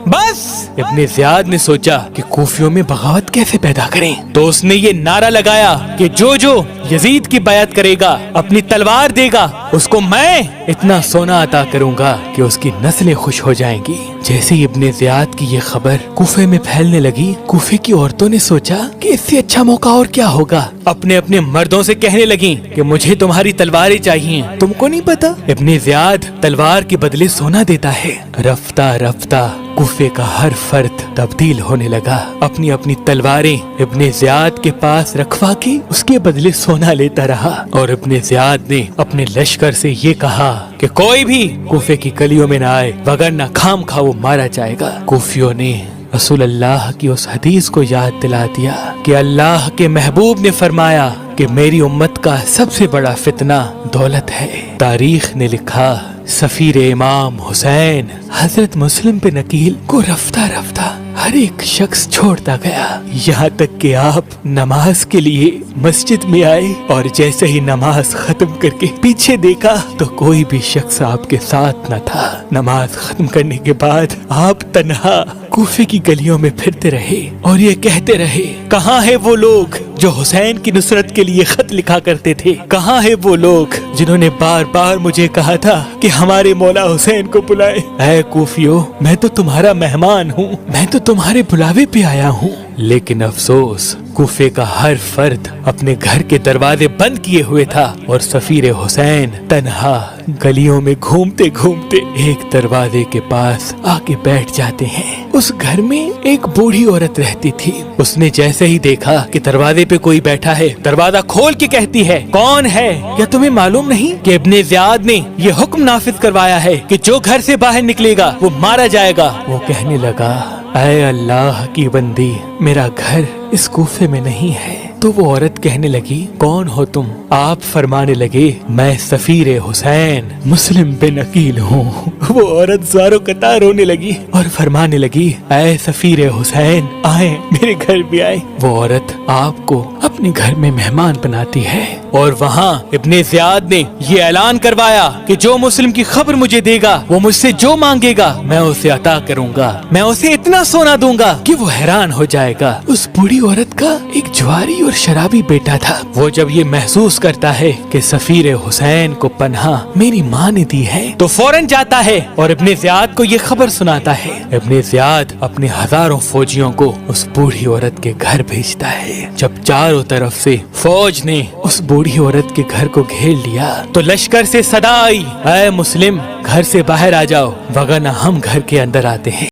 بس ابن زیاد نے سوچا کہ کوفیوں میں بغاوت کیسے پیدا کریں، تو اس نے یہ نعرہ لگایا کہ جو یزید کی بیعت کرے گا، اپنی تلوار دے گا، اس کو میں اتنا سونا عطا کروں گا کہ اس کی نسلیں خوش ہو جائیں گی۔ جیسے ہی ابن زیاد کی یہ خبر کوفے میں پھیلنے لگی، کوفے کی عورتوں نے سوچا کہ اس سے اچھا موقع اور کیا ہوگا۔ اپنے مردوں سے کہنے لگیں کہ مجھے تمہاری تلواریں چاہیے، تم کو نہیں پتا ابن زیاد تلوار کے بدلے سونا دیتا ہے۔ رفتہ رفتہ کوفے کا ہر فرد تبدیل ہونے لگا، اپنی تلواریں ابن زیاد کے پاس رکھوا کے اس کے بدلے سونا لیتا رہا، اور ابن زیاد نے اپنے لشکر سے یہ کہا کہ کوئی بھی کوفے کی گلیوں میں نہ آئے، وگرنہ خام خواہ وہ مارا جائے گا۔ کوفیوں نے رسول اللہ کی اس حدیث کو یاد دلا دیا کہ اللہ کے محبوب نے فرمایا کہ میری امت کا سب سے بڑا فتنہ دولت ہے۔ تاریخ نے لکھا سفیر امام حسین حضرت مسلم بن عقیل کو رفتہ رفتہ ہر ایک شخص چھوڑتا گیا، یہاں تک کہ آپ نماز کے لیے مسجد میں آئے، اور جیسے ہی نماز ختم کر کے پیچھے دیکھا تو کوئی بھی شخص آپ کے ساتھ نہ تھا۔ نماز ختم کرنے کے بعد آپ تنہا کوفے کی گلیوں میں پھرتے رہے اور یہ کہتے رہے، کہاں ہے وہ لوگ جو حسین کی نصرت کے لیے خط لکھا کرتے تھے؟ کہاں ہے وہ لوگ جنہوں نے بار بار مجھے کہا تھا کہ ہمارے مولا حسین کو بلائے؟ اے کوفیو، میں تو تمہارا مہمان ہوں، میں تو تمہارے بلاوے پہ آیا ہوں۔ لیکن افسوس، کوفے کا ہر فرد اپنے گھر کے دروازے بند کیے ہوئے تھا، اور سفیر حسین تنہا گلیوں میں گھومتے گھومتے ایک دروازے کے پاس آ کے بیٹھ جاتے ہیں۔ اس گھر میں ایک بوڑھی عورت رہتی تھی۔ اس نے جیسے ہی دیکھا کہ دروازے پہ کوئی بیٹھا ہے، دروازہ کھول کے کہتی ہے، کون ہے؟ کیا تمہیں معلوم نہیں کہ ابن زیاد نے یہ حکم نافذ کروایا ہے کہ جو گھر سے باہر نکلے گا وہ مارا جائے گا؟ وہ کہنے لگا، اے اللہ کی بندی، میرا گھر اس کوفے میں نہیں ہے۔ تو وہ عورت کہنے لگی، کون ہو تم؟ آپ فرمانے لگے، میں سفیر حسین مسلم بن عقیل ہوں۔ وہ عورت زاروں قطار رونے لگی اور فرمانے لگی، اے سفیر حسین، آئیں میرے گھر بھی آئیں۔ وہ عورت آپ کو اپنے گھر میں مہمان بناتی ہے، اور وہاں ابن زیاد نے یہ اعلان کروایا کہ جو مسلم کی خبر مجھے دے گا، وہ مجھ سے جو مانگے گا میں اسے عطا کروں گا، میں اسے اتنا سونا دوں گا کہ وہ حیران ہو جائے گا۔ اس بوڑھی عورت کا ایک جواری اور شرابی بیٹا تھا۔ وہ جب یہ محسوس کرتا ہے کہ سفیر حسین کو پناہ میری ماں نے دی ہے، تو فوراً جاتا ہے اور ابن زیاد کو یہ خبر سناتا ہے۔ ابن زیاد اپنے ہزاروں فوجیوں کو اس بوڑھی عورت کے گھر بھیجتا ہے۔ جب چاروں طرف سے فوج نے اس بوڑھی عورت کے گھر کو گھیر لیا تو لشکر سے صدا آئی، اے مسلم، گھر سے باہر آ جاؤ، وگرنہ ہم گھر کے اندر آتے ہیں۔